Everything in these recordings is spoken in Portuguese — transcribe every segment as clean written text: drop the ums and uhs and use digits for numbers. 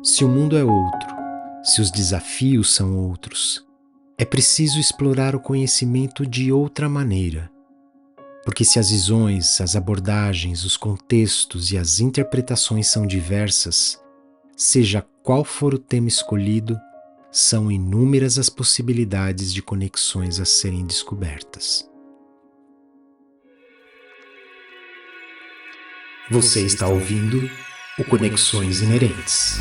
Se o mundo é outro, se os desafios são outros, é preciso explorar o conhecimento de outra maneira. Porque se as visões, as abordagens, os contextos e as interpretações são diversas, seja qual for o tema escolhido, são inúmeras as possibilidades de conexões a serem descobertas. Você está ouvindo o Conexões Inerentes.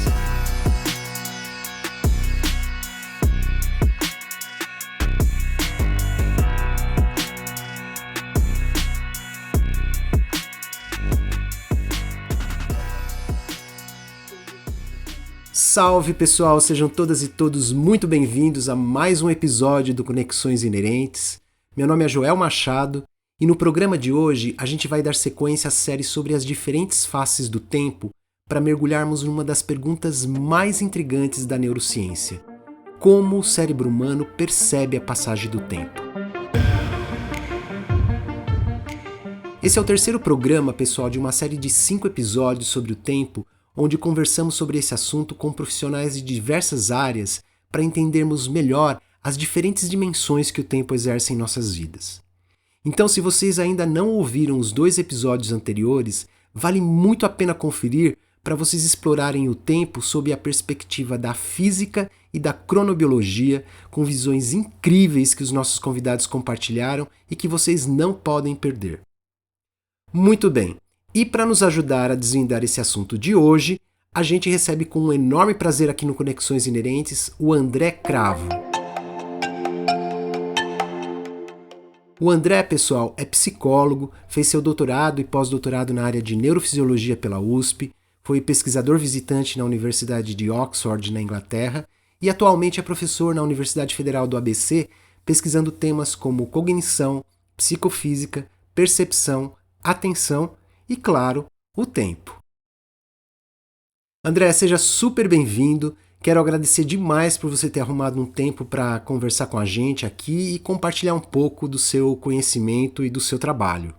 Salve pessoal, sejam todas e todos muito bem-vindos a mais um episódio do Conexões Inerentes. Meu nome é Joel Machado e no programa de hoje a gente vai dar sequência à série sobre as diferentes faces do tempo para mergulharmos numa das perguntas mais intrigantes da neurociência: como o cérebro humano percebe a passagem do tempo? Esse é o terceiro programa, pessoal, de uma série de 5 episódios sobre o tempo, onde conversamos sobre esse assunto com profissionais de diversas áreas para entendermos melhor as diferentes dimensões que o tempo exerce em nossas vidas. Então, se vocês ainda não ouviram os 2 episódios anteriores, vale muito a pena conferir para vocês explorarem o tempo sob a perspectiva da física e da cronobiologia, com visões incríveis que os nossos convidados compartilharam e que vocês não podem perder. Muito bem. E para nos ajudar a desvendar esse assunto de hoje, a gente recebe com um enorme prazer aqui no Conexões Inerentes o André Cravo. O André, pessoal, é psicólogo, fez seu doutorado e pós-doutorado na área de neurofisiologia pela USP, foi pesquisador visitante na Universidade de Oxford, na Inglaterra, e atualmente é professor na Universidade Federal do ABC, pesquisando temas como cognição, psicofísica, percepção, atenção e, claro, o tempo. André, seja super bem-vindo. Quero agradecer demais por você ter arrumado um tempo para conversar com a gente aqui e compartilhar um pouco do seu conhecimento e do seu trabalho.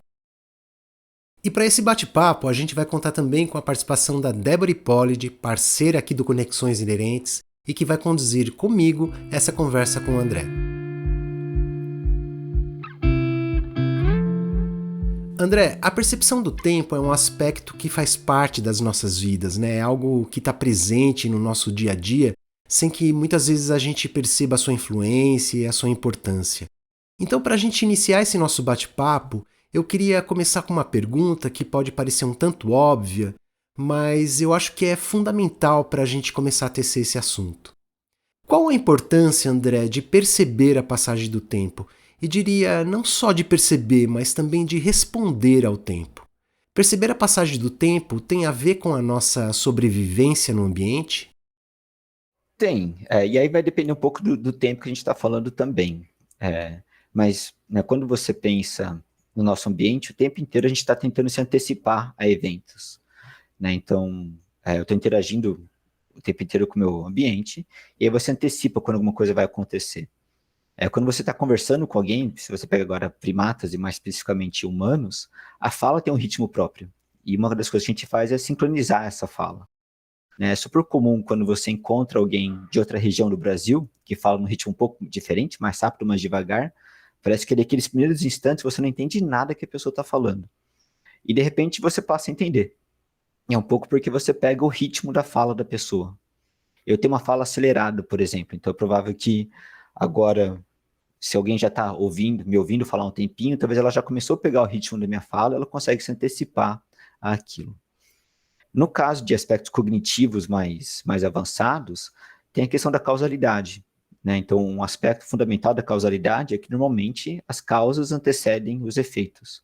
E para esse bate-papo, a gente vai contar também com a participação da Débora Hipólide, parceira aqui do Conexões Inerentes, e que vai conduzir comigo essa conversa com o André. André, a percepção do tempo é um aspecto que faz parte das nossas vidas, né? É algo que está presente no nosso dia a dia, sem que muitas vezes a gente perceba a sua influência e a sua importância. Então, para a gente iniciar esse nosso bate-papo, eu queria começar com uma pergunta que pode parecer um tanto óbvia, mas eu acho que é fundamental para a gente começar a tecer esse assunto. Qual a importância, André, de perceber a passagem do tempo? E diria não só de perceber, mas também de responder ao tempo. Perceber a passagem do tempo tem a ver com a nossa sobrevivência no ambiente? Tem, e aí vai depender um pouco do tempo que a gente está falando também. Mas né, quando você pensa no nosso ambiente, o tempo inteiro a gente está tentando se antecipar a eventos. Né? Então, eu estou interagindo o tempo inteiro com o meu ambiente, e aí você antecipa quando alguma coisa vai acontecer. Quando você está conversando com alguém, se você pega agora primatas e mais especificamente humanos, a fala tem um ritmo próprio. E uma das coisas que a gente faz é sincronizar essa fala. É super comum quando você encontra alguém de outra região do Brasil, que fala num ritmo um pouco diferente, mais rápido, mais devagar, parece que naqueles primeiros instantes você não entende nada que a pessoa está falando. E de repente você passa a entender. É um pouco porque você pega o ritmo da fala da pessoa. Eu tenho uma fala acelerada, por exemplo, então é provável que agora, se alguém já está me ouvindo falar um tempinho, talvez ela já começou a pegar o ritmo da minha fala, ela consegue se antecipar àquilo. No caso de aspectos cognitivos mais avançados, tem a questão da causalidade. Né? Então, um aspecto fundamental da causalidade é que, normalmente, as causas antecedem os efeitos.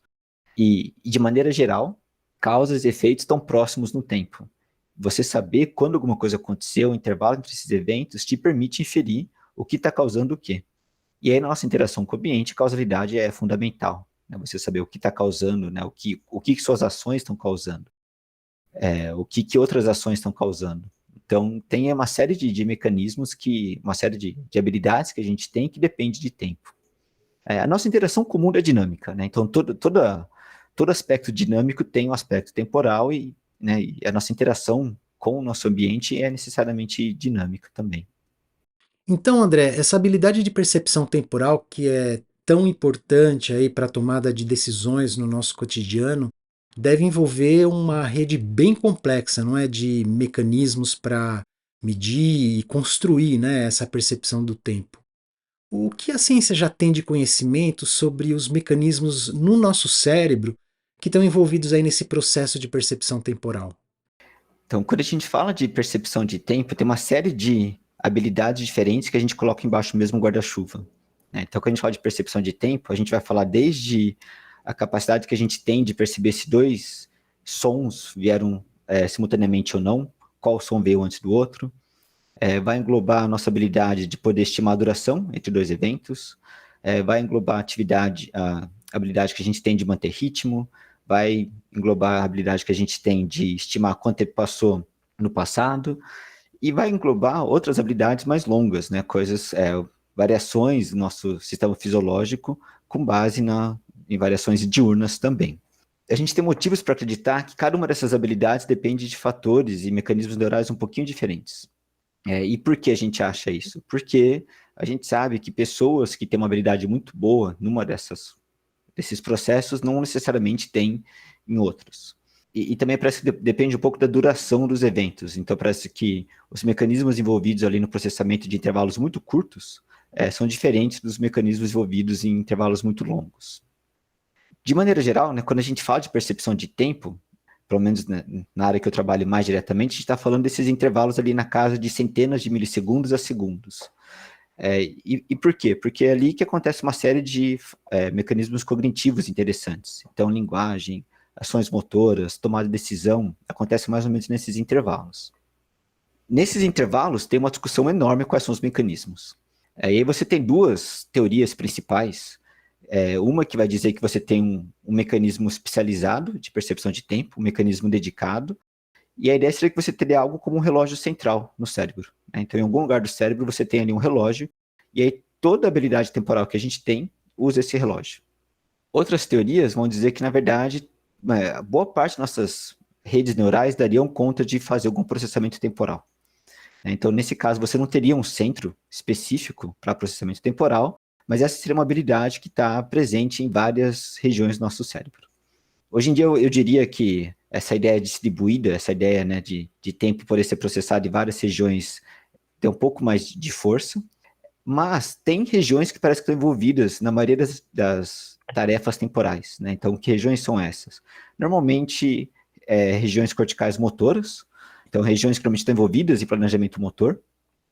E de maneira geral, causas e efeitos estão próximos no tempo. Você saber quando alguma coisa aconteceu, o intervalo entre esses eventos, te permite inferir o que está causando o quê. E aí, na nossa interação com o ambiente, causalidade é fundamental. Né? Você saber o que está causando, né? o que suas ações estão causando. O que outras ações estão causando. Então, tem uma série de mecanismos, uma série de habilidades que a gente tem que depende de tempo. A nossa interação com o mundo é dinâmica, né? Então, todo aspecto dinâmico tem um aspecto temporal e a nossa interação com o nosso ambiente é necessariamente dinâmica também. Então, André, essa habilidade de percepção temporal que é tão importante aí para a tomada de decisões no nosso cotidiano, deve envolver uma rede bem complexa, não é, de mecanismos para medir e construir, né, essa percepção do tempo. O que a ciência já tem de conhecimento sobre os mecanismos no nosso cérebro que estão envolvidos aí nesse processo de percepção temporal? Então, quando a gente fala de percepção de tempo, tem uma série de habilidades diferentes que a gente coloca embaixo do mesmo guarda-chuva, né? Então, quando a gente fala de percepção de tempo, a gente vai falar desde a capacidade que a gente tem de perceber se dois sons vieram simultaneamente ou não, qual som veio antes do outro, vai englobar a nossa habilidade de poder estimar a duração entre dois eventos, vai englobar a habilidade que a gente tem de manter ritmo, vai englobar a habilidade que a gente tem de estimar quanto tempo passou no passado, e vai englobar outras habilidades mais longas, né? Variações do nosso sistema fisiológico com base em variações diurnas também. A gente tem motivos para acreditar que cada uma dessas habilidades depende de fatores e mecanismos neurais um pouquinho diferentes. E por que a gente acha isso? Porque a gente sabe que pessoas que têm uma habilidade muito boa desses processos não necessariamente têm em outros. E também parece que depende um pouco da duração dos eventos. Então parece que os mecanismos envolvidos ali no processamento de intervalos muito curtos são diferentes dos mecanismos envolvidos em intervalos muito longos. De maneira geral, né, quando a gente fala de percepção de tempo, pelo menos na área que eu trabalho mais diretamente, a gente está falando desses intervalos ali na casa de centenas de milissegundos a segundos. E por quê? Porque é ali que acontece uma série de mecanismos cognitivos interessantes. Então, linguagem, ações motoras, tomada de decisão, acontece mais ou menos nesses intervalos. Nesses intervalos, tem uma discussão enorme quais são os mecanismos. E aí você tem duas teorias principais. Uma que vai dizer que você tem um mecanismo especializado de percepção de tempo, um mecanismo dedicado, e a ideia seria que você teria algo como um relógio central no cérebro, né? Então, em algum lugar do cérebro, você tem ali um relógio, e aí toda a habilidade temporal que a gente tem usa esse relógio. Outras teorias vão dizer que, na verdade, boa parte das nossas redes neurais dariam conta de fazer algum processamento temporal, né? Então, nesse caso, você não teria um centro específico para processamento temporal, mas essa seria uma habilidade que está presente em várias regiões do nosso cérebro. Hoje em dia, eu diria que essa ideia distribuída, essa ideia, né, de tempo poder ser processado em várias regiões, tem um pouco mais de força, mas tem regiões que parecem que estão envolvidas na maioria das tarefas temporais, né? Então, que regiões são essas? Normalmente, regiões corticais motoras, então regiões que normalmente estão envolvidas em planejamento motor,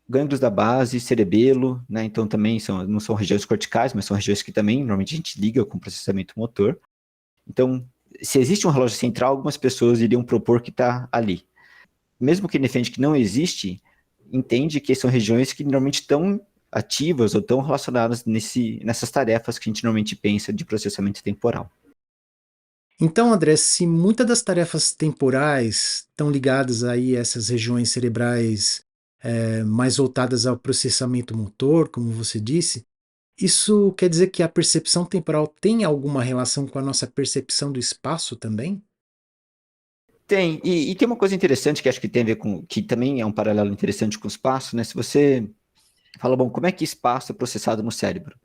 gânglios da base, cerebelo, né? Então também não são regiões corticais, mas são regiões que também normalmente a gente liga com processamento motor. Então, se existe um relógio central, algumas pessoas iriam propor que está ali. Mesmo quem defende que não existe, entende que são regiões que normalmente estão ativas ou estão relacionadas nessas tarefas que a gente normalmente pensa de processamento temporal. Então, André, se muitas das tarefas temporais estão ligadas aí a essas regiões cerebrais mais voltadas ao processamento motor, como você disse, isso quer dizer que a percepção temporal tem alguma relação com a nossa percepção do espaço também? Tem, e tem uma coisa interessante que acho que tem a ver que também é um paralelo interessante com o espaço, né? Se você fala, bom, como é que espaço é processado no cérebro?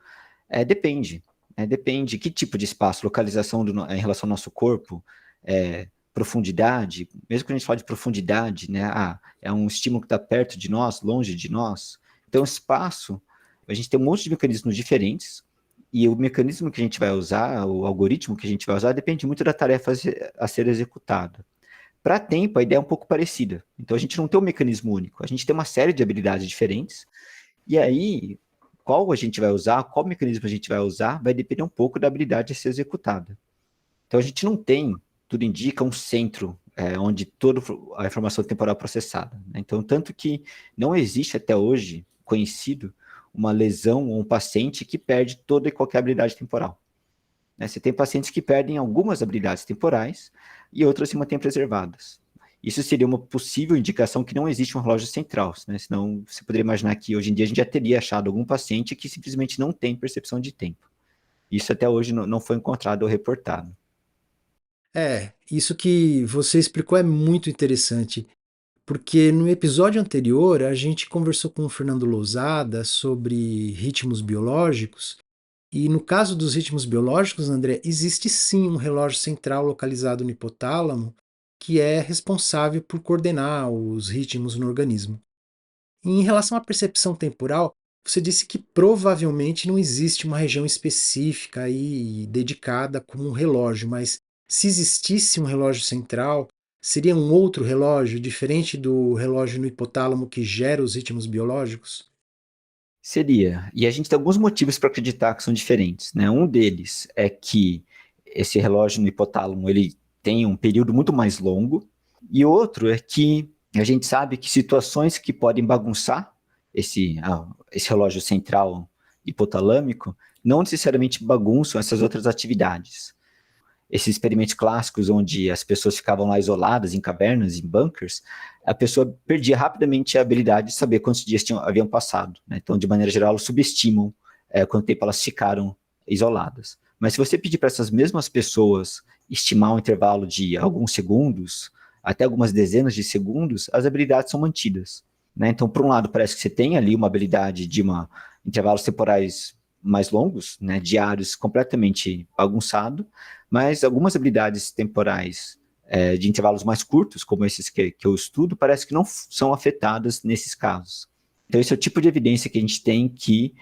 Depende. Depende que tipo de espaço, localização em relação ao nosso corpo, profundidade, mesmo que a gente fale de profundidade, né? É um estímulo que está perto de nós, longe de nós. Então, espaço, a gente tem um monte de mecanismos diferentes, e o mecanismo que a gente vai usar, o algoritmo que a gente vai usar, depende muito da tarefa a ser executada. Para tempo, a ideia é um pouco parecida. Então, a gente não tem um mecanismo único, a gente tem uma série de habilidades diferentes, e aí, qual a gente vai usar, qual mecanismo a gente vai usar, vai depender um pouco da habilidade a ser executada. Então, a gente não tem, tudo indica, um centro onde toda a informação temporal é processada, né? Então, tanto que não existe até hoje, conhecido, uma lesão ou um paciente que perde toda e qualquer habilidade temporal, né? Você tem pacientes que perdem algumas habilidades temporais e outras se mantêm preservadas. Isso seria uma possível indicação que não existe um relógio central, né? Senão você poderia imaginar que hoje em dia a gente já teria achado algum paciente que simplesmente não tem percepção de tempo. Isso até hoje não foi encontrado ou reportado. Isso que você explicou é muito interessante, porque no episódio anterior a gente conversou com o Fernando Lousada sobre ritmos biológicos, e no caso dos ritmos biológicos, André, existe sim um relógio central localizado no hipotálamo que é responsável por coordenar os ritmos no organismo. E em relação à percepção temporal, você disse que provavelmente não existe uma região específica e dedicada como um relógio, mas se existisse um relógio central, seria um outro relógio diferente do relógio no hipotálamo que gera os ritmos biológicos? Seria. E a gente tem alguns motivos para acreditar que são diferentes, né? Um deles é que esse relógio no hipotálamo ele tem um período muito mais longo, e outro é que a gente sabe que situações que podem bagunçar esse relógio central hipotalâmico não necessariamente bagunçam essas outras atividades. Esses experimentos clássicos onde as pessoas ficavam lá isoladas em cavernas, em bunkers, a pessoa perdia rapidamente a habilidade de saber quantos dias haviam passado, né? Então, de maneira geral, elas subestimam quanto tempo elas ficaram isoladas. Mas se você pedir para essas mesmas pessoas estimar um intervalo de alguns segundos, até algumas dezenas de segundos, as habilidades são mantidas, né? Então, por um lado, parece que você tem ali uma habilidade de intervalos temporais mais longos, né, diários completamente bagunçado, mas algumas habilidades temporais de intervalos mais curtos, como esses que eu estudo, parece que não são afetadas nesses casos. Então, esse é o tipo de evidência que a gente tem que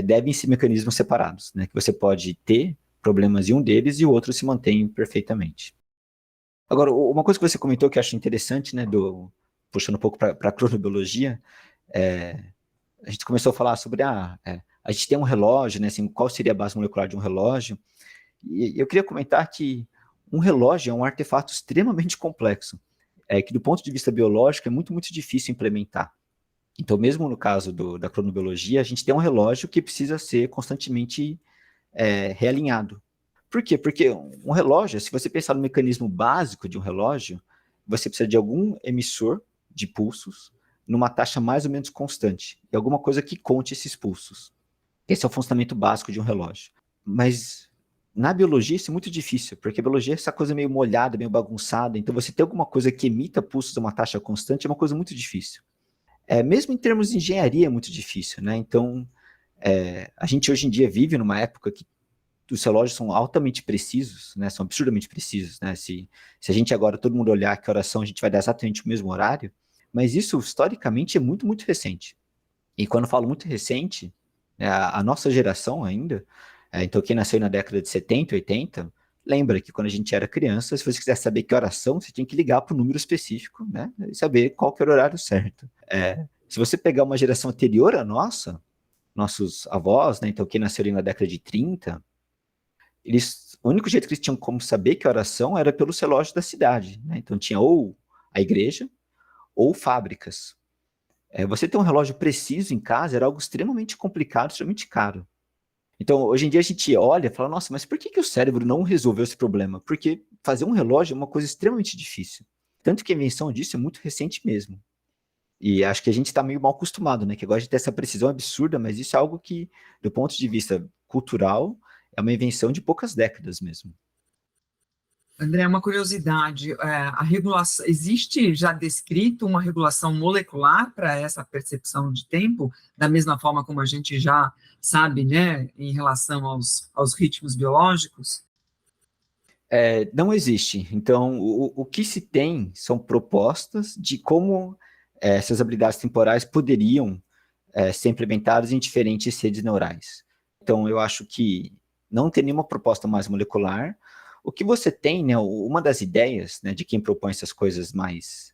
devem ser mecanismos separados, né, que você pode ter problemas em um deles e o outro se mantém perfeitamente. Agora, uma coisa que você comentou que eu acho interessante, né, puxando um pouco para a cronobiologia, a gente começou a falar sobre a gente tem um relógio, né, assim, qual seria a base molecular de um relógio, e eu queria comentar que um relógio é um artefato extremamente complexo, que do ponto de vista biológico é muito, muito difícil implementar. Então, mesmo no caso da cronobiologia, a gente tem um relógio que precisa ser constantemente realinhado. Por quê? Porque um relógio, se você pensar no mecanismo básico de um relógio, você precisa de algum emissor de pulsos numa taxa mais ou menos constante, e alguma coisa que conte esses pulsos. Esse é o funcionamento básico de um relógio. Mas na biologia isso é muito difícil, porque a biologia é essa coisa meio molhada, meio bagunçada, então você ter alguma coisa que emita pulsos a uma taxa constante é uma coisa muito difícil. Mesmo em termos de engenharia é muito difícil, né? Então, a gente hoje em dia vive numa época que os relógios são altamente precisos, né? São absurdamente precisos, né? Se a gente agora, todo mundo olhar que oração, a gente vai dar exatamente o mesmo horário, mas isso, historicamente, é muito, muito recente. E quando eu falo muito recente, a nossa geração ainda, então quem nasceu na década de 70, 80, lembra que quando a gente era criança, se você quiser saber que oração, você tinha que ligar para o número específico, né? E saber qual que era o horário certo. Se você pegar uma geração anterior à nossa, nossos avós, né? Então quem nasceu ali na década de 30, o único jeito que eles tinham como saber que oração era pelos relógios da cidade, né? Então tinha ou a igreja ou fábricas. Você ter um relógio preciso em casa era algo extremamente complicado, extremamente caro. Então, hoje em dia a gente olha e fala, nossa, mas por que o cérebro não resolveu esse problema? Porque fazer um relógio é uma coisa extremamente difícil. Tanto que a invenção disso é muito recente mesmo. E acho que a gente está meio mal acostumado, né? Que agora a gente tem essa precisão absurda, mas isso é algo que, do ponto de vista cultural, é uma invenção de poucas décadas mesmo. André, uma curiosidade, a regulação, existe já descrito uma regulação molecular para essa percepção de tempo, da mesma forma como a gente já sabe, né, em relação aos ritmos biológicos? Não existe. Então, o que se tem são propostas de como essas habilidades temporais poderiam ser implementadas em diferentes redes neurais. Então, eu acho que não tem nenhuma proposta mais molecular. O que você tem, né, uma das ideias, né, de quem propõe essas coisas mais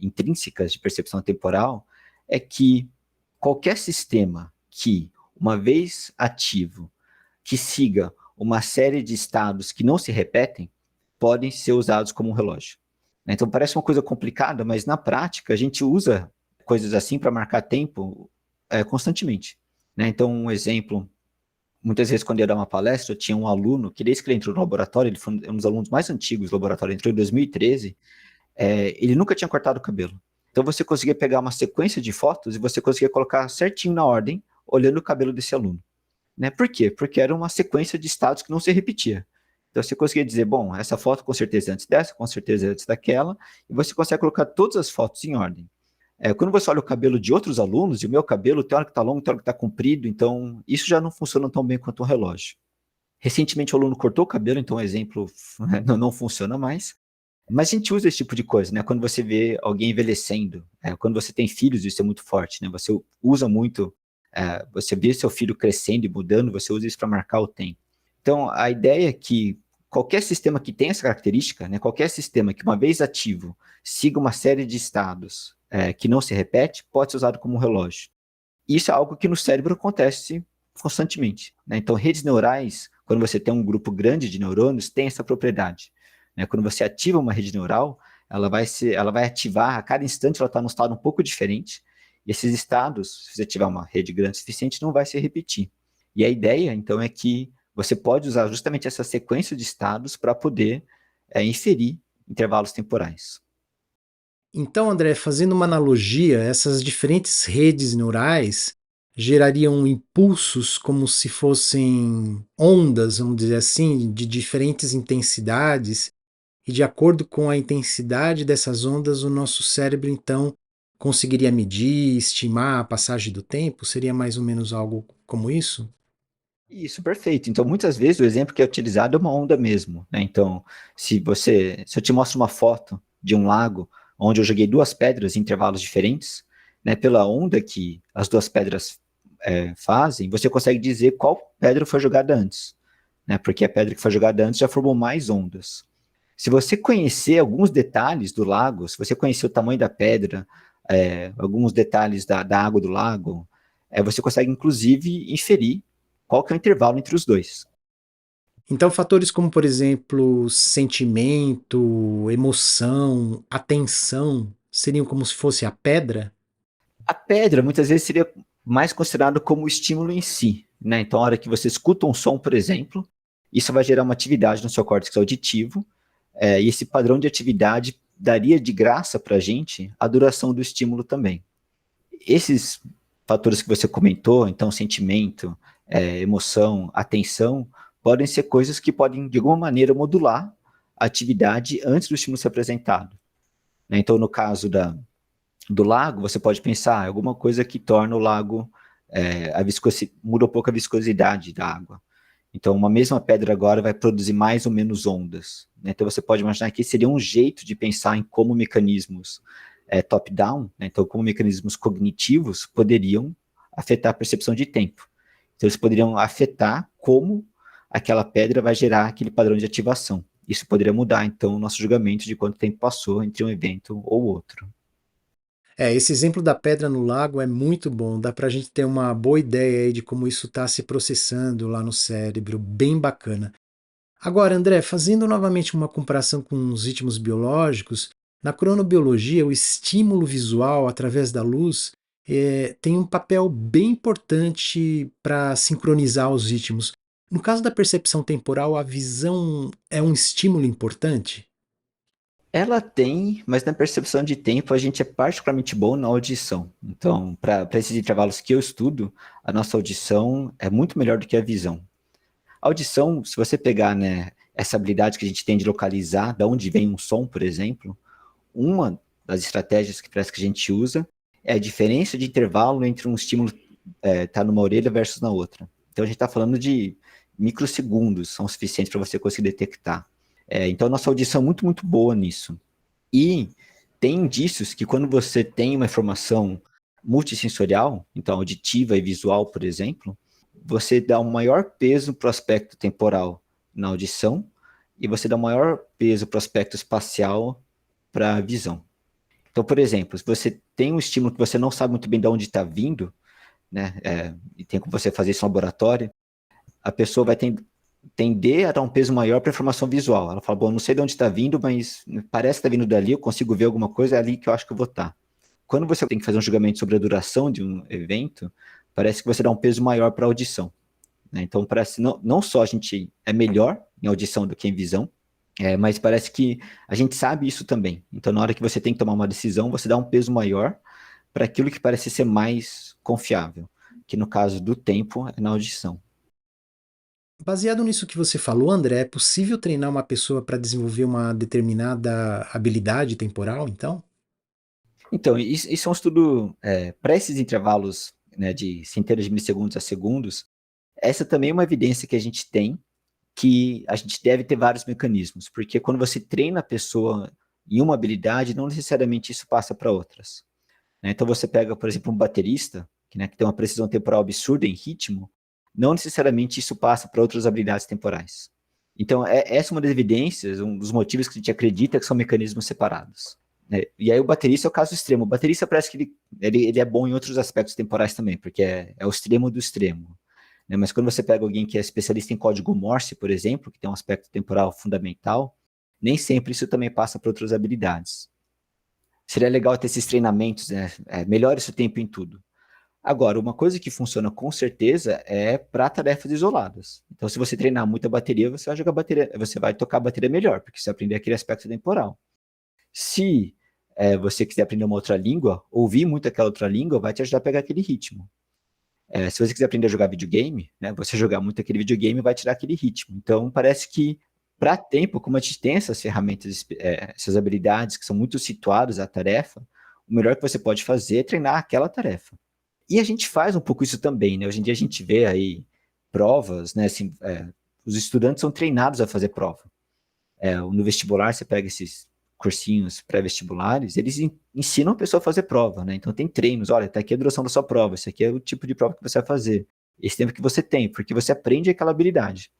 intrínsecas de percepção temporal é que qualquer sistema que, uma vez ativo, que siga uma série de estados que não se repetem, podem ser usados como um relógio. Então parece uma coisa complicada, mas na prática a gente usa coisas assim para marcar tempo constantemente. Então um exemplo, muitas vezes quando eu ia dar uma palestra, eu tinha um aluno que desde que ele entrou no laboratório, ele foi um dos alunos mais antigos do laboratório, entrou em 2013, ele nunca tinha cortado o cabelo. Então você conseguia pegar uma sequência de fotos e você conseguia colocar certinho na ordem, olhando o cabelo desse aluno. Por quê? Porque era uma sequência de estados que não se repetia. Então, você conseguia dizer, bom, essa foto com certeza é antes dessa, com certeza é antes daquela, e você consegue colocar todas as fotos em ordem. Quando você olha o cabelo de outros alunos, e o meu cabelo tem hora que está longo, tem hora que está comprido, então isso já não funciona tão bem quanto um relógio. Recentemente o aluno cortou o cabelo, então o exemplo não funciona mais. Mas a gente usa esse tipo de coisa, né? Quando você vê alguém envelhecendo, quando você tem filhos, isso é muito forte, né? Você usa muito, você vê seu filho crescendo e mudando, você usa isso para marcar o tempo. Então, a ideia é que qualquer sistema que tenha essa característica, né? Qualquer sistema que, uma vez ativo, siga uma série de estados que não se repete, pode ser usado como um relógio. Isso é algo que no cérebro acontece constantemente, né? Então, redes neurais, quando você tem um grupo grande de neurônios, tem essa propriedade, né? Quando você ativa uma rede neural, ela vai ativar, a cada instante ela está num estado um pouco diferente, e esses estados, se você tiver uma rede grande o suficiente, não vai se repetir. E a ideia, então, é que você pode usar justamente essa sequência de estados para poder inferir intervalos temporais. Então, André, fazendo uma analogia, essas diferentes redes neurais gerariam impulsos como se fossem ondas, vamos dizer assim, de diferentes intensidades, e de acordo com a intensidade dessas ondas, o nosso cérebro então conseguiria medir, estimar a passagem do tempo? Seria mais ou menos algo como isso? Isso, perfeito. Então, muitas vezes, o exemplo que é utilizado é uma onda mesmo, né? Então, se eu te mostro uma foto de um lago onde eu joguei duas pedras em intervalos diferentes, né? Pela onda que as duas pedras fazem, você consegue dizer qual pedra foi jogada antes, né? Porque a pedra que foi jogada antes já formou mais ondas. Se você conhecer alguns detalhes do lago, se você conhecer o tamanho da pedra, alguns detalhes da água do lago, você consegue, inclusive, inferir qual que é o intervalo entre os dois. Então, fatores como, por exemplo, sentimento, emoção, atenção, seriam como se fosse a pedra? A pedra, muitas vezes, seria mais considerado como o estímulo em si, né? Então, a hora que você escuta um som, por exemplo, isso vai gerar uma atividade no seu córtex auditivo, e esse padrão de atividade daria de graça para a gente a duração do estímulo também. Esses fatores que você comentou, então sentimento, emoção, atenção, podem ser coisas que podem, de alguma maneira, modular a atividade antes do estímulo ser apresentado, né? Então, no caso do lago, você pode pensar alguma coisa que torna o lago, muda um pouco a viscosidade da água. Então, uma mesma pedra agora vai produzir mais ou menos ondas, né? Então, você pode imaginar que seria um jeito de pensar em como mecanismos top-down, né? Então, como mecanismos cognitivos poderiam afetar a percepção de tempo. Então, eles poderiam afetar como aquela pedra vai gerar aquele padrão de ativação. Isso poderia mudar, então, o nosso julgamento de quanto tempo passou entre um evento ou outro. Esse exemplo da pedra no lago é muito bom, dá para a gente ter uma boa ideia aí de como isso está se processando lá no cérebro, bem bacana. Agora, André, fazendo novamente uma comparação com os ritmos biológicos, na cronobiologia, o estímulo visual através da luz tem um papel bem importante para sincronizar os ritmos. No caso da percepção temporal, a visão é um estímulo importante? Ela tem, mas na percepção de tempo a gente é particularmente bom na audição. Então, para esses intervalos que eu estudo, a nossa audição é muito melhor do que a visão. A audição, se você pegar, né, essa habilidade que a gente tem de localizar de onde vem um som, por exemplo, uma das estratégias que parece que a gente usa é a diferença de intervalo entre um estímulo tá numa orelha versus na outra. Então a gente está falando de microsegundos, são suficientes para você conseguir detectar. Então a nossa audição é muito, muito boa nisso. E tem indícios que quando você tem uma informação multissensorial, então auditiva e visual, por exemplo, você dá um maior peso para o aspecto temporal na audição e você dá um maior peso para o aspecto espacial para a visão. Então, por exemplo, se você tem um estímulo que você não sabe muito bem de onde está vindo, né, e tem como você fazer isso no laboratório, a pessoa vai tender a dar um peso maior para a informação visual. Ela fala, bom, não sei de onde está vindo, mas parece que está vindo dali, eu consigo ver alguma coisa, é ali que eu acho que eu vou estar. Quando você tem que fazer um julgamento sobre a duração de um evento, parece que você dá um peso maior para a audição, né? Então, parece não só a gente é melhor em audição do que em visão, mas parece que a gente sabe isso também. Então, na hora que você tem que tomar uma decisão, você dá um peso maior para aquilo que parece ser mais confiável, que no caso do tempo é na audição. Baseado nisso que você falou, André, é possível treinar uma pessoa para desenvolver uma determinada habilidade temporal, então? Então, isso é um estudo para esses intervalos, né, de centenas de milissegundos a segundos. Essa também é uma evidência que a gente tem, que a gente deve ter vários mecanismos, porque quando você treina a pessoa em uma habilidade, não necessariamente isso passa para outras. Né? Então você pega, por exemplo, um baterista, que tem uma precisão temporal absurda em ritmo, não necessariamente isso passa para outras habilidades temporais. Então, essa é uma das evidências, um dos motivos que a gente acredita que são mecanismos separados. Né? E aí o baterista é o caso extremo. O baterista parece que ele é bom em outros aspectos temporais também, porque é o extremo do extremo. Né? Mas quando você pega alguém que é especialista em código Morse, por exemplo, que tem um aspecto temporal fundamental, nem sempre isso também passa para outras habilidades. Seria legal ter esses treinamentos, né? Melhora esse tempo em tudo. Agora, uma coisa que funciona com certeza é para tarefas isoladas. Então, se você treinar muita bateria, você vai jogar bateria, você vai tocar a bateria melhor, porque você vai aprender aquele aspecto temporal. Se você quiser aprender uma outra língua, ouvir muito aquela outra língua vai te ajudar a pegar aquele ritmo. Se você quiser aprender a jogar videogame, né, você jogar muito aquele videogame vai tirar aquele ritmo. Então, parece que para tempo, como a gente tem essas ferramentas, essas habilidades que são muito situadas à tarefa, o melhor que você pode fazer é treinar aquela tarefa. E a gente faz um pouco isso também, né? Hoje em dia a gente vê aí provas, né? Assim, os estudantes são treinados a fazer prova. No vestibular, você pega esses cursinhos pré-vestibulares, eles ensinam a pessoa a fazer prova, né? Então tem treinos, olha, tá aqui a duração da sua prova, esse aqui é o tipo de prova que você vai fazer, esse tempo que você tem, porque você aprende aquela habilidade.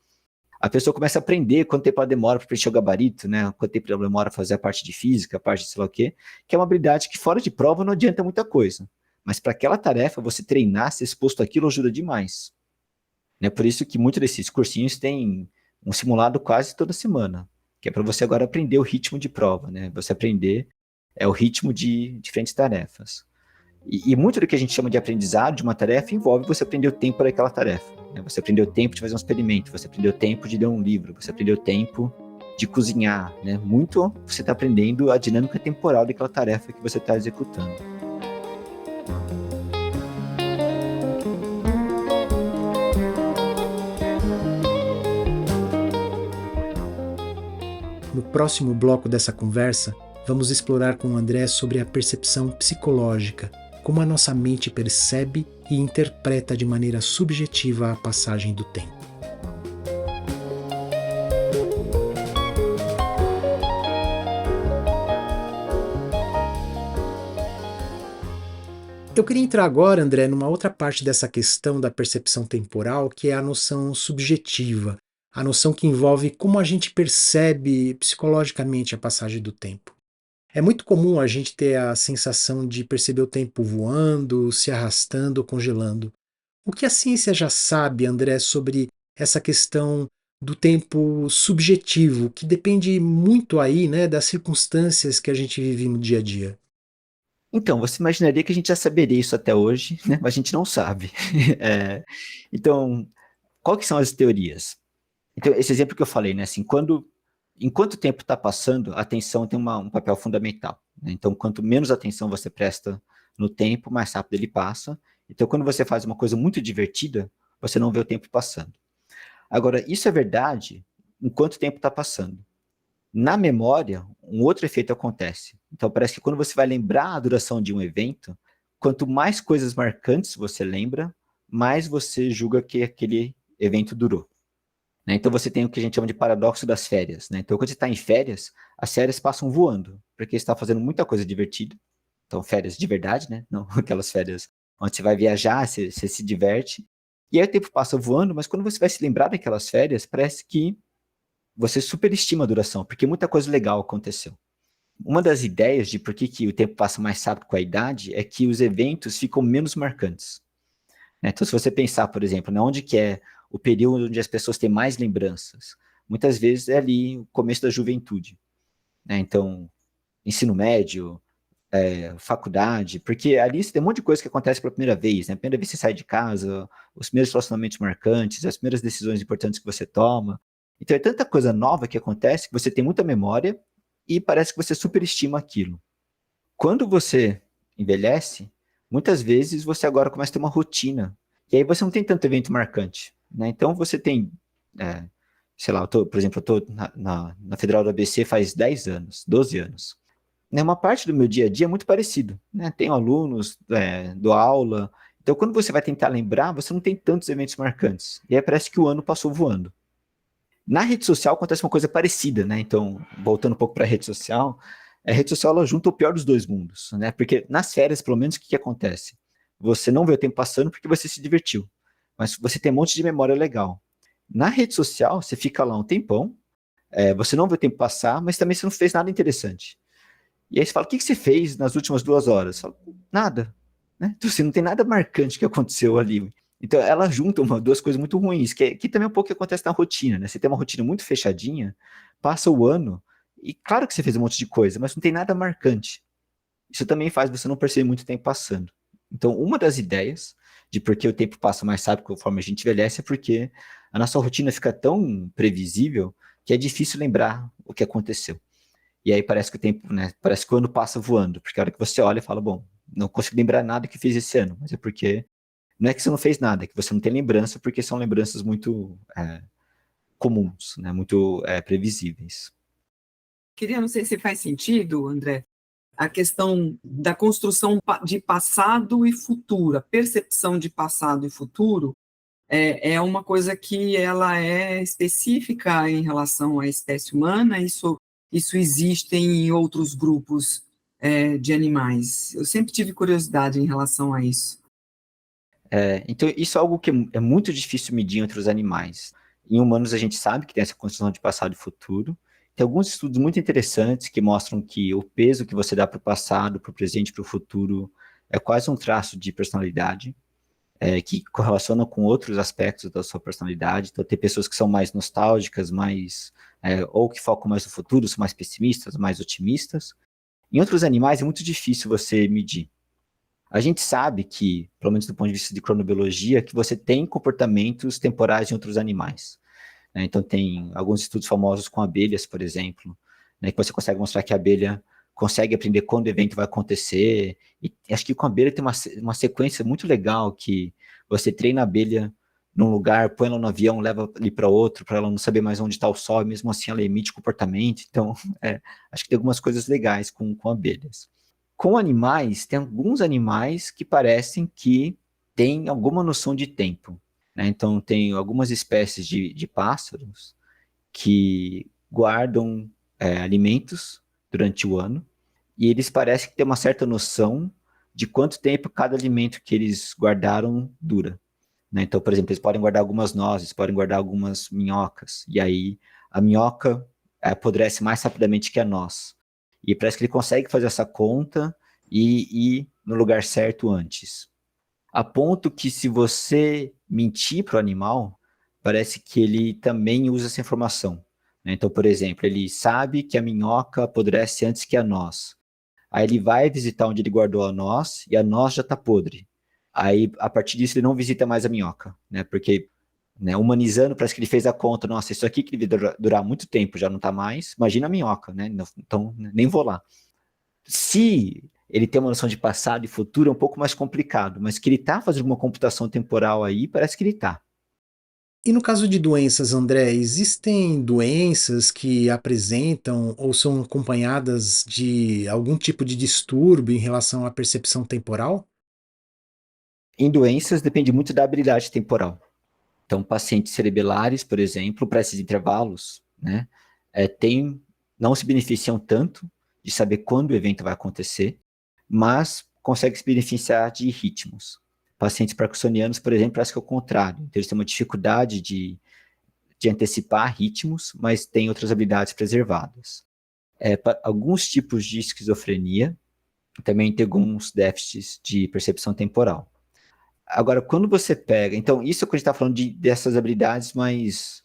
A pessoa começa a aprender quanto tempo ela demora para preencher o gabarito, né? Quanto tempo ela demora para fazer a parte de física, a parte de sei lá o quê, que é uma habilidade que fora de prova não adianta muita coisa. Mas para aquela tarefa, você treinar, ser exposto àquilo ajuda demais. Né? Por isso que muitos desses cursinhos têm um simulado quase toda semana, que é para você agora aprender o ritmo de prova, né? Você aprender o ritmo de diferentes tarefas. E muito do que a gente chama de aprendizado de uma tarefa envolve você aprender o tempo para aquela tarefa. Né? Você aprender o tempo de fazer um experimento, você aprender o tempo de ler um livro, você aprender o tempo de cozinhar. Né? Muito você está aprendendo a dinâmica temporal daquela tarefa que você está executando. No próximo bloco dessa conversa, vamos explorar com o André sobre a percepção psicológica, como a nossa mente percebe e interpreta de maneira subjetiva a passagem do tempo. Eu queria entrar agora, André, numa outra parte dessa questão da percepção temporal, que é a noção subjetiva, a noção que envolve como a gente percebe psicologicamente a passagem do tempo. É muito comum a gente ter a sensação de perceber o tempo voando, se arrastando ou congelando. O que a ciência já sabe, André, sobre essa questão do tempo subjetivo, que depende muito aí, né, das circunstâncias que a gente vive no dia a dia? Então, você imaginaria que a gente já saberia isso até hoje, né? Mas a gente não sabe. Então, qual que são as teorias? Então, esse exemplo que eu falei, né? Assim, enquanto o tempo está passando, a atenção tem um papel fundamental. Né? Então, quanto menos atenção você presta no tempo, mais rápido ele passa. Então, quando você faz uma coisa muito divertida, você não vê o tempo passando. Agora, isso é verdade enquanto o tempo está passando. Na memória, um outro efeito acontece. Então, parece que quando você vai lembrar a duração de um evento, quanto mais coisas marcantes você lembra, mais você julga que aquele evento durou. Né? Então, você tem o que a gente chama de paradoxo das férias. Né? Então, quando você está em férias, as férias passam voando, porque você está fazendo muita coisa divertida. Então, férias de verdade, né? Não aquelas férias onde você vai viajar, você se diverte. E aí o tempo passa voando, mas quando você vai se lembrar daquelas férias, parece que você superestima a duração, porque muita coisa legal aconteceu. Uma das ideias de por que o tempo passa mais rápido com a idade é que os eventos ficam menos marcantes. Né? Então, se você pensar, por exemplo, né, onde que é o período onde as pessoas têm mais lembranças, muitas vezes é ali o começo da juventude. Né? Então, ensino médio, faculdade, porque ali tem um monte de coisa que acontece pela primeira vez. Né? A primeira vez que você sai de casa, os primeiros relacionamentos marcantes, as primeiras decisões importantes que você toma. Então, é tanta coisa nova que acontece que você tem muita memória e parece que você superestima aquilo. Quando você envelhece, muitas vezes você agora começa a ter uma rotina. E aí você não tem tanto evento marcante. Né? Então, você tem sei lá, por exemplo, eu estou na Federal do ABC faz 10 anos, 12 anos. Né, uma parte do meu dia a dia é muito parecido, né? Tenho alunos, dou aula, então quando você vai tentar lembrar, você não tem tantos eventos marcantes, e aí parece que o ano passou voando. Na rede social acontece uma coisa parecida, né? Então, voltando um pouco para a rede social ela junta o pior dos dois mundos, né? Porque nas férias, pelo menos, o que acontece? Você não vê o tempo passando porque você se divertiu, mas você tem um monte de memória legal. Na rede social, você fica lá um tempão, você não vê o tempo passar, mas também você não fez nada interessante. E aí você fala, o que você fez nas últimas 2 horas? Você fala, nada. Né? Então, assim, não tem nada marcante que aconteceu ali. Então, ela junta duas coisas muito ruins, que também é um pouco o que acontece na rotina, né? Você tem uma rotina muito fechadinha, passa o ano, e claro que você fez um monte de coisa, mas não tem nada marcante. Isso também faz você não perceber muito tempo passando. Então, uma das ideias de por que o tempo passa mais rápido conforme a gente envelhece é porque a nossa rotina fica tão previsível que é difícil lembrar o que aconteceu. E aí parece que o tempo, né? Parece que o ano passa voando, porque a hora que você olha e fala, bom, não consigo lembrar nada que fiz esse ano, mas é porque não é que você não fez nada, é que você não tem lembrança, porque são lembranças muito comuns, né? Muito previsíveis. Não sei se faz sentido, André, a questão da construção de passado e futuro, a percepção de passado e futuro é uma coisa que ela é específica em relação à espécie humana, isso existe em outros grupos de animais. Eu sempre tive curiosidade em relação a isso. Então, isso é algo que é muito difícil medir entre os animais. Em humanos, a gente sabe que tem essa construção de passado e futuro. Tem alguns estudos muito interessantes que mostram que o peso que você dá para o passado, para o presente e para o futuro é quase um traço de personalidade, que correlaciona com outros aspectos da sua personalidade. Então, tem pessoas que são mais nostálgicas, ou que focam mais no futuro, são mais pessimistas, mais otimistas. Em outros animais, é muito difícil você medir. A gente sabe que, pelo menos do ponto de vista de cronobiologia, que você tem comportamentos temporais em outros animais. Né? Então, tem alguns estudos famosos com abelhas, por exemplo, né, que você consegue mostrar que a abelha consegue aprender quando o evento vai acontecer. E acho que com a abelha tem uma sequência muito legal que você treina a abelha num lugar, põe ela no avião, leva ali para outro, para ela não saber mais onde está o sol, e mesmo assim ela emite comportamento. Então, acho que tem algumas coisas legais com abelhas. Com animais, tem alguns animais que parecem que têm alguma noção de tempo. Né? Então, tem algumas espécies de pássaros que guardam alimentos durante o ano e eles parecem ter uma certa noção de quanto tempo cada alimento que eles guardaram dura. Né? Então, por exemplo, eles podem guardar algumas nozes, podem guardar algumas minhocas, e aí a minhoca apodrece mais rapidamente que a noz. E parece que ele consegue fazer essa conta e ir no lugar certo antes. A ponto que se você mentir para o animal, parece que ele também usa essa informação. Né? Então, por exemplo, ele sabe que a minhoca apodrece antes que a noz. Aí ele vai visitar onde ele guardou a noz e a noz já está podre. Aí, a partir disso, ele não visita mais a minhoca, né? Porque, né, humanizando, parece que ele fez a conta, nossa, isso aqui que devia durar muito tempo já não está mais, imagina a minhoca, né? Então, nem vou lá. Se ele tem uma noção de passado e futuro, é um pouco mais complicado, mas que ele está fazendo uma computação temporal aí, parece que ele está. E no caso de doenças, André, existem doenças que apresentam ou são acompanhadas de algum tipo de distúrbio em relação à percepção temporal? Em doenças, depende muito da habilidade temporal. Então, pacientes cerebelares, por exemplo, para esses intervalos, né, não se beneficiam tanto de saber quando o evento vai acontecer, mas conseguem se beneficiar de ritmos. Pacientes parkinsonianos, por exemplo, parece que é o contrário. Então, eles têm uma dificuldade de antecipar ritmos, mas têm outras habilidades preservadas. Alguns tipos de esquizofrenia também tem alguns déficits de percepção temporal. Agora, quando você pega... Então, isso é quando a gente está falando dessas habilidades mais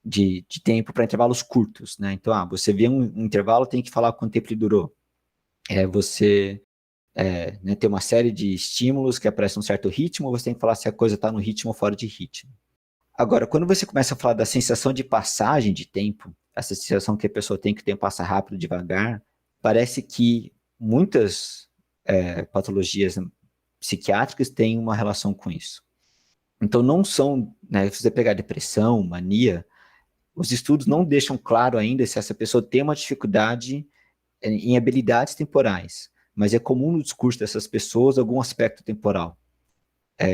de tempo para intervalos curtos, né? Então, você vê um intervalo, tem que falar quanto tempo ele durou. Você né, tem uma série de estímulos que aparecem um certo ritmo, você tem que falar se a coisa está no ritmo ou fora de ritmo. Agora, quando você começa a falar da sensação de passagem de tempo, essa sensação que a pessoa tem que o tempo passa rápido, devagar, parece que muitas patologias psiquiátricas têm uma relação com isso. Então, não são, né, se você pegar depressão, mania, os estudos não deixam claro ainda se essa pessoa tem uma dificuldade em habilidades temporais, mas é comum no discurso dessas pessoas algum aspecto temporal.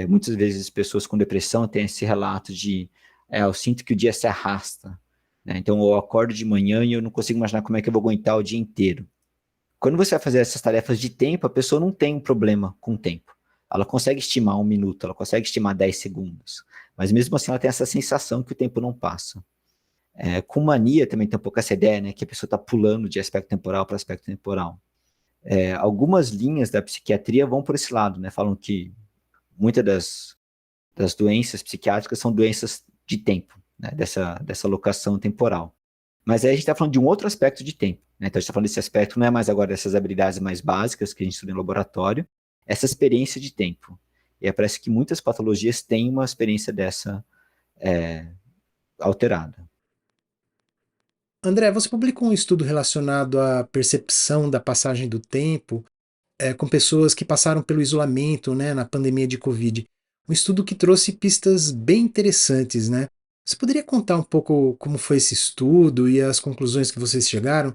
Muitas vezes pessoas com depressão têm esse relato de eu sinto que o dia se arrasta, né? Então eu acordo de manhã e eu não consigo imaginar como é que eu vou aguentar o dia inteiro. Quando você vai fazer essas tarefas de tempo, a pessoa não tem um problema com o tempo. Ela consegue estimar 1 minuto, ela consegue estimar 10 segundos, mas mesmo assim ela tem essa sensação que o tempo não passa. Com mania também tem um pouco essa ideia, né, que a pessoa está pulando de aspecto temporal para aspecto temporal. Algumas linhas da psiquiatria vão por esse lado, né, falam que muitas das doenças psiquiátricas são doenças de tempo, né, dessa locação temporal. Mas aí a gente está falando de um outro aspecto de tempo, né? Então a gente está falando desse aspecto, não é mais agora dessas habilidades mais básicas que a gente estuda em laboratório, essa experiência de tempo. E aí parece que muitas patologias têm uma experiência dessa alterada. André, você publicou um estudo relacionado à percepção da passagem do tempo com pessoas que passaram pelo isolamento, né, na pandemia de Covid. Um estudo que trouxe pistas bem interessantes, né? Você poderia contar um pouco como foi esse estudo e as conclusões que vocês chegaram?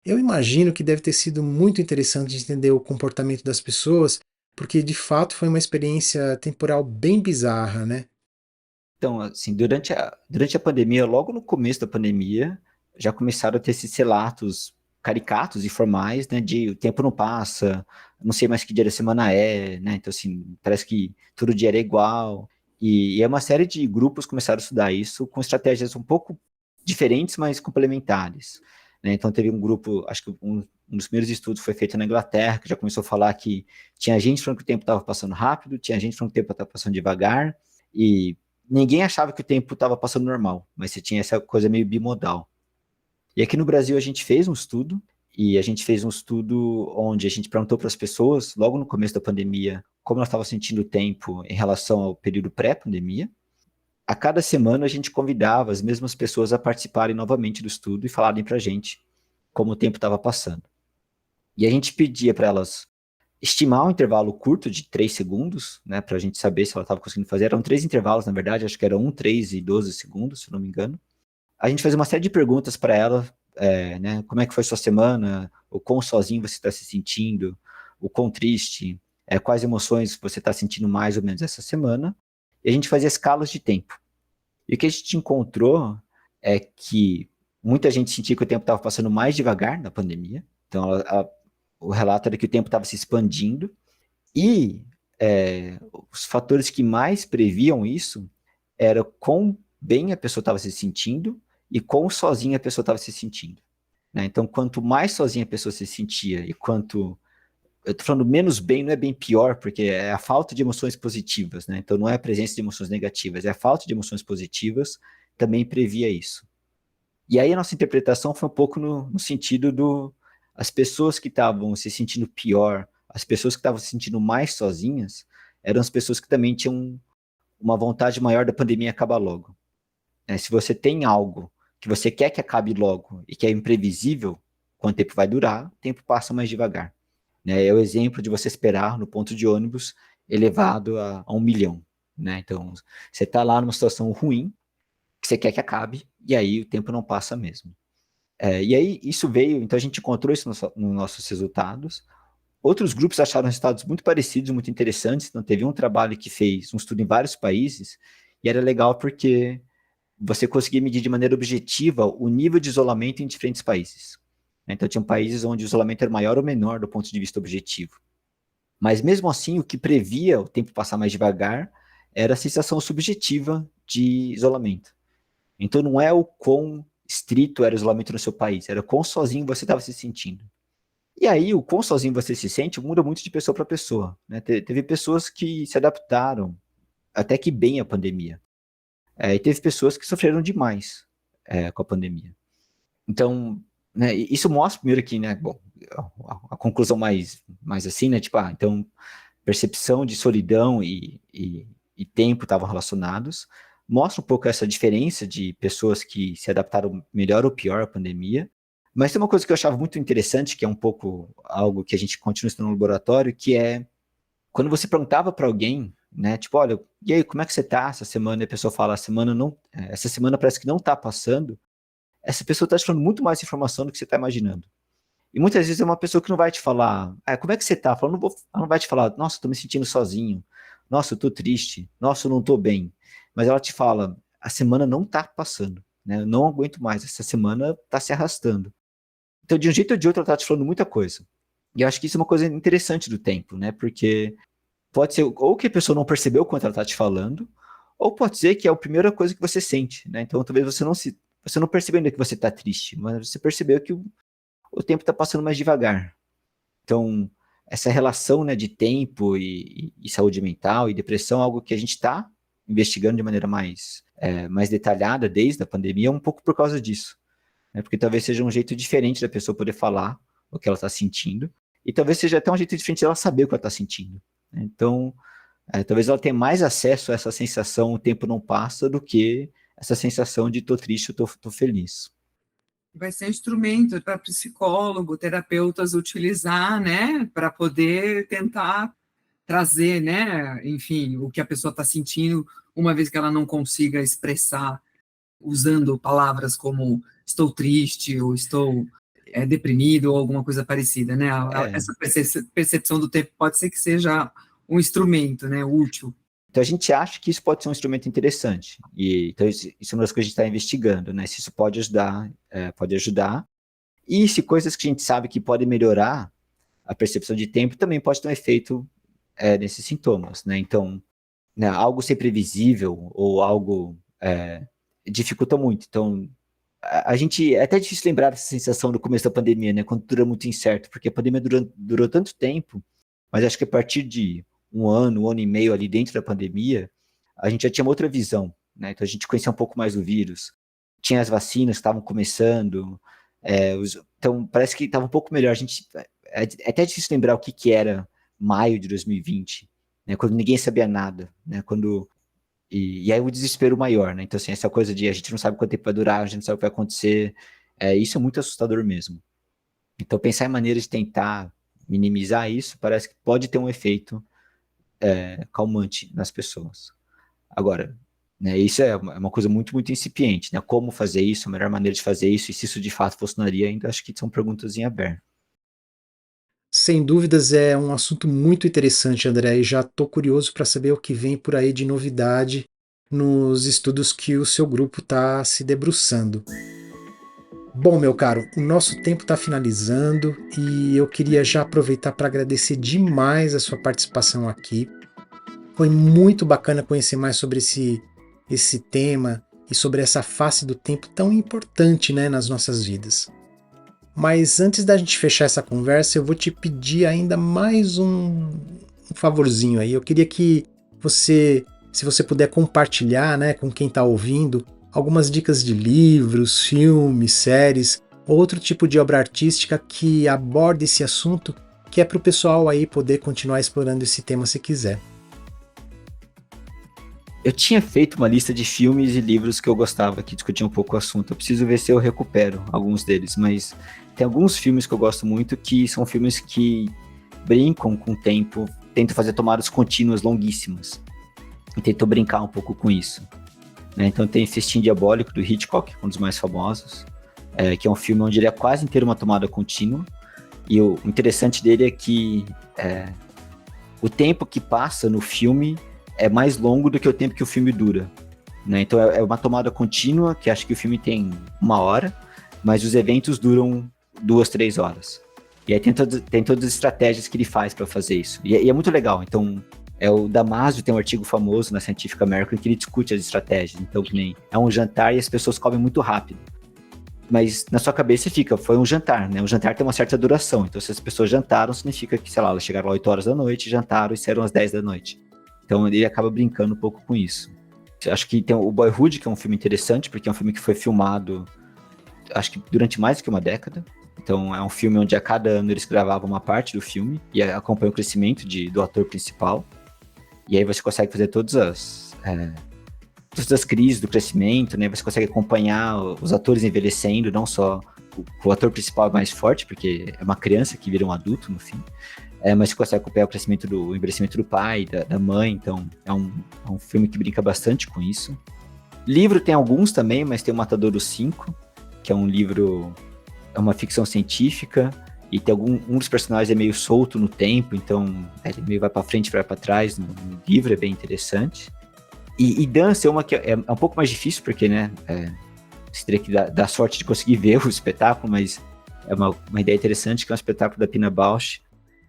Eu imagino que deve ter sido muito interessante entender o comportamento das pessoas, porque de fato foi uma experiência temporal bem bizarra, né? Então, assim, durante a pandemia, logo no começo da pandemia, já começaram a ter esses relatos caricatos e formais, né, de o tempo não passa, não sei mais que dia da semana é, né, então, assim, parece que todo dia era igual, e é uma série de grupos começaram a estudar isso com estratégias um pouco diferentes, mas complementares, né, então teve um grupo, acho que um dos primeiros estudos foi feito na Inglaterra, que já começou a falar que tinha gente falando que o tempo estava passando rápido, tinha gente falando que o tempo estava passando devagar, e ninguém achava que o tempo estava passando normal, mas você tinha essa coisa meio bimodal. E aqui no Brasil a gente fez um estudo, e a gente fez um estudo onde a gente perguntou para as pessoas, logo no começo da pandemia, como elas estavam sentindo o tempo em relação ao período pré-pandemia. A cada semana a gente convidava as mesmas pessoas a participarem novamente do estudo e falarem para a gente como o tempo estava passando. E a gente pedia para elas estimar um intervalo curto de 3 segundos, né, para a gente saber se ela estava conseguindo fazer. Eram 3 intervalos, na verdade, acho que era 1, 3 e 12 segundos, se não me engano. A gente fazia uma série de perguntas para ela, né, como é que foi sua semana, o quão sozinho você está se sentindo, o quão triste, quais emoções você está sentindo mais ou menos essa semana, e a gente fazia escalas de tempo. E o que a gente encontrou é que muita gente sentia que o tempo estava passando mais devagar na pandemia, então o relato era que o tempo estava se expandindo, e os fatores que mais previam isso era quão bem a pessoa estava se sentindo e quão sozinha a pessoa estava se sentindo, né? Então, quanto mais sozinha a pessoa se sentia e quanto... Eu estou falando menos bem, não é bem pior, porque é a falta de emoções positivas, né? Então, não é a presença de emoções negativas, é a falta de emoções positivas também previa isso. E aí a nossa interpretação foi um pouco no sentido as pessoas que estavam se sentindo pior, as pessoas que estavam se sentindo mais sozinhas, eram as pessoas que também tinham uma vontade maior da pandemia acabar logo. Se você tem algo que você quer que acabe logo e que é imprevisível, quanto tempo vai durar, o tempo passa mais devagar. É o exemplo de você esperar no ponto de ônibus elevado a 1 milhão. Né? Então, você está lá numa situação ruim, que você quer que acabe, e aí o tempo não passa mesmo. E aí isso veio, então a gente encontrou isso nos nossos resultados. Outros grupos acharam resultados muito parecidos, muito interessantes. Então teve um trabalho que fez um estudo em vários países, e era legal porque você conseguia medir de maneira objetiva o nível de isolamento em diferentes países. Então tinham países onde o isolamento era maior ou menor do ponto de vista objetivo. Mas mesmo assim, o que previa o tempo passar mais devagar era a sensação subjetiva de isolamento. Então não é o quão estrito era o isolamento no seu país, era o quão sozinho você estava se sentindo. E aí, o quão sozinho você se sente muda muito de pessoa para pessoa. Né? Teve pessoas que se adaptaram até que bem à pandemia. E teve pessoas que sofreram demais com a pandemia. Então, né, isso mostra primeiro que, né, bom, a conclusão mais assim, né, tipo, então, percepção de solidão e tempo estavam relacionados. Mostra um pouco essa diferença de pessoas que se adaptaram melhor ou pior à pandemia. Mas tem uma coisa que eu achava muito interessante, que é um pouco algo que a gente continua estudando no laboratório, que é quando você perguntava para alguém, né? Tipo, olha, e aí, como é que você tá essa semana? E a pessoa fala, essa semana parece que não tá passando. Essa pessoa tá te falando muito mais informação do que você tá imaginando. E muitas vezes é uma pessoa que não vai te falar, como é que você tá? Ela não vai te falar, nossa, eu tô me sentindo sozinho. Nossa, eu tô triste. Nossa, eu não tô bem. Mas ela te fala, a semana não tá passando, né? Eu não aguento mais, essa semana tá se arrastando. Então, de um jeito ou de outro, ela tá te falando muita coisa. E eu acho que isso é uma coisa interessante do tempo, né? Porque pode ser ou que a pessoa não percebeu o quanto ela tá te falando, ou pode ser que é a primeira coisa que você sente, né? Então, talvez você não percebeu ainda que você tá triste, mas você percebeu que o tempo tá passando mais devagar. Então, essa relação, né, de tempo e saúde mental e depressão é algo que a gente está investigando de maneira mais detalhada desde a pandemia, um pouco por causa disso. Né? Porque talvez seja um jeito diferente da pessoa poder falar o que ela está sentindo, e talvez seja até um jeito diferente dela saber o que ela está sentindo. Né? Então, talvez ela tenha mais acesso a essa sensação, o tempo não passa, do que essa sensação de tô triste, tô feliz. Vai ser um instrumento para psicólogo, terapeutas utilizar, né, para poder tentar trazer, né, enfim, o que a pessoa está sentindo, uma vez que ela não consiga expressar usando palavras como estou triste ou estou deprimido ou alguma coisa parecida, né? Essa percepção do tempo pode ser que seja um instrumento, né, útil. Então a gente acha que isso pode ser um instrumento interessante. E então isso é uma das coisas que a gente está investigando, né? Se isso pode ajudar. E se coisas que a gente sabe que podem melhorar a percepção de tempo também pode ter um efeito nesses sintomas, né? Então, né, algo ser previsível ou algo dificulta muito. Então, a gente é até difícil lembrar dessa sensação do começo da pandemia, né? Quando tudo era muito incerto, porque a pandemia durou tanto tempo, mas acho que a partir de um ano e meio ali dentro da pandemia, a gente já tinha uma outra visão, né? Então a gente conhecia um pouco mais o vírus, tinha as vacinas que estavam começando, então parece que estava um pouco melhor. A gente é até difícil lembrar o que era maio de 2020, né? Quando ninguém sabia nada, né? E aí o desespero maior, né? Então assim, essa coisa de a gente não sabe quanto tempo vai durar, a gente não sabe o que vai acontecer, isso é muito assustador mesmo. Então pensar em maneiras de tentar minimizar isso parece que pode ter um efeito calmante nas pessoas. Agora, né, isso é uma coisa muito, muito incipiente, né? Como fazer isso, a melhor maneira de fazer isso, e se isso de fato funcionaria, ainda acho que são perguntas em aberto. Sem dúvidas é um assunto muito interessante, André, e já estou curioso para saber o que vem por aí de novidade nos estudos que o seu grupo está se debruçando. Bom, meu caro, o nosso tempo está finalizando e eu queria já aproveitar para agradecer demais a sua participação aqui. Foi muito bacana conhecer mais sobre esse tema e sobre essa face do tempo tão importante, né, nas nossas vidas. Mas antes da gente fechar essa conversa, eu vou te pedir ainda mais um favorzinho aí. Eu queria que você, se você puder compartilhar, né, com quem está ouvindo, algumas dicas de livros, filmes, séries, ou outro tipo de obra artística que aborde esse assunto, que é para o pessoal aí poder continuar explorando esse tema se quiser. Eu tinha feito uma lista de filmes e livros que eu gostava, que discutiam um pouco o assunto. Eu preciso ver se eu recupero alguns deles, mas tem alguns filmes que eu gosto muito que são filmes que brincam com o tempo, tentam fazer tomadas contínuas longuíssimas. E tentam brincar um pouco com isso. Né? Então tem Festim Diabólico, do Hitchcock, um dos mais famosos, que é um filme onde ele é quase inteiro uma tomada contínua. E o interessante dele é que o tempo que passa no filme é mais longo do que o tempo que o filme dura, né? Então é uma tomada contínua, que acho que o filme tem 1 hora, mas os eventos duram 2, 3 horas. E aí tem todas as estratégias que ele faz para fazer isso. E é muito legal. Então, o Damasio tem um artigo famoso na Scientific American que ele discute as estratégias. Então, que nem é um jantar e as pessoas comem muito rápido. Mas na sua cabeça fica, foi um jantar, né? Um jantar tem uma certa duração. Então, se as pessoas jantaram, significa que, sei lá, elas chegaram 8 horas da noite, jantaram e saíram às 10 da noite. Então ele acaba brincando um pouco com isso. Acho que tem o Boyhood, que é um filme interessante, porque é um filme que foi filmado, acho que durante mais do que uma década. Então é um filme onde a cada ano eles gravavam uma parte do filme e acompanha o crescimento do ator principal. E aí você consegue fazer todas as crises do crescimento, né? Você consegue acompanhar os atores envelhecendo, não só o ator principal é mais forte, porque é uma criança que vira um adulto no fim. mas você consegue acompanhar o envelhecimento do pai, da mãe, então é um filme que brinca bastante com isso. Livro tem alguns também, mas tem o Matadouro 5, que é um livro, é uma ficção científica, e tem um dos personagens é meio solto no tempo, então ele meio vai para frente, vai para trás no livro, é bem interessante. E Dança é uma que é um pouco mais difícil, porque, né, você teria que dar sorte de conseguir ver o espetáculo, mas é uma ideia interessante, que é um espetáculo da Pina Bausch,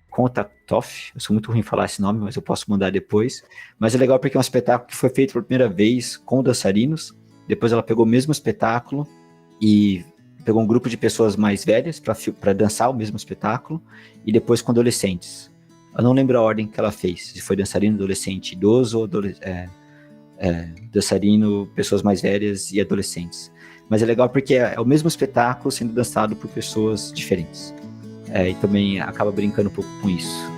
com Toff. Eu sou muito ruim em falar esse nome, mas eu posso mandar depois. Mas é legal porque é um espetáculo que foi feito pela primeira vez com dançarinos, depois ela pegou o mesmo espetáculo e pegou um grupo de pessoas mais velhas para dançar o mesmo espetáculo, e depois com adolescentes. Eu não lembro a ordem que ela fez, se foi dançarino, adolescente, idoso, ou dançarino, pessoas mais velhas e adolescentes. Mas é legal porque é o mesmo espetáculo sendo dançado por pessoas diferentes. E também acaba brincando um pouco com isso.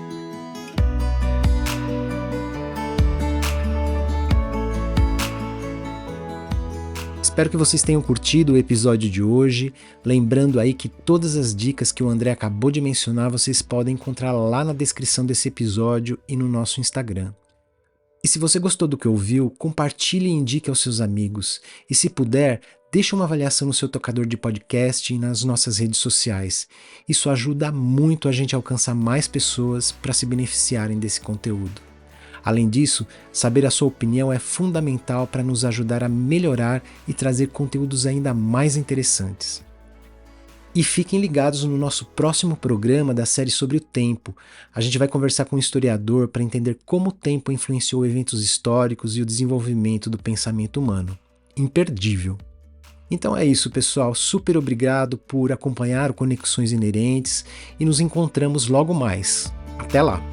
Espero que vocês tenham curtido o episódio de hoje. Lembrando aí que todas as dicas que o André acabou de mencionar vocês podem encontrar lá na descrição desse episódio e no nosso Instagram. E se você gostou do que ouviu, compartilhe e indique aos seus amigos. E se puder, deixe uma avaliação no seu tocador de podcast e nas nossas redes sociais. Isso ajuda muito a gente a alcançar mais pessoas para se beneficiarem desse conteúdo. Além disso, saber a sua opinião é fundamental para nos ajudar a melhorar e trazer conteúdos ainda mais interessantes. E fiquem ligados no nosso próximo programa da série sobre o tempo. A gente vai conversar com um historiador para entender como o tempo influenciou eventos históricos e o desenvolvimento do pensamento humano. Imperdível! Então é isso, pessoal. Super obrigado por acompanhar o Conexões Inerentes e nos encontramos logo mais. Até lá!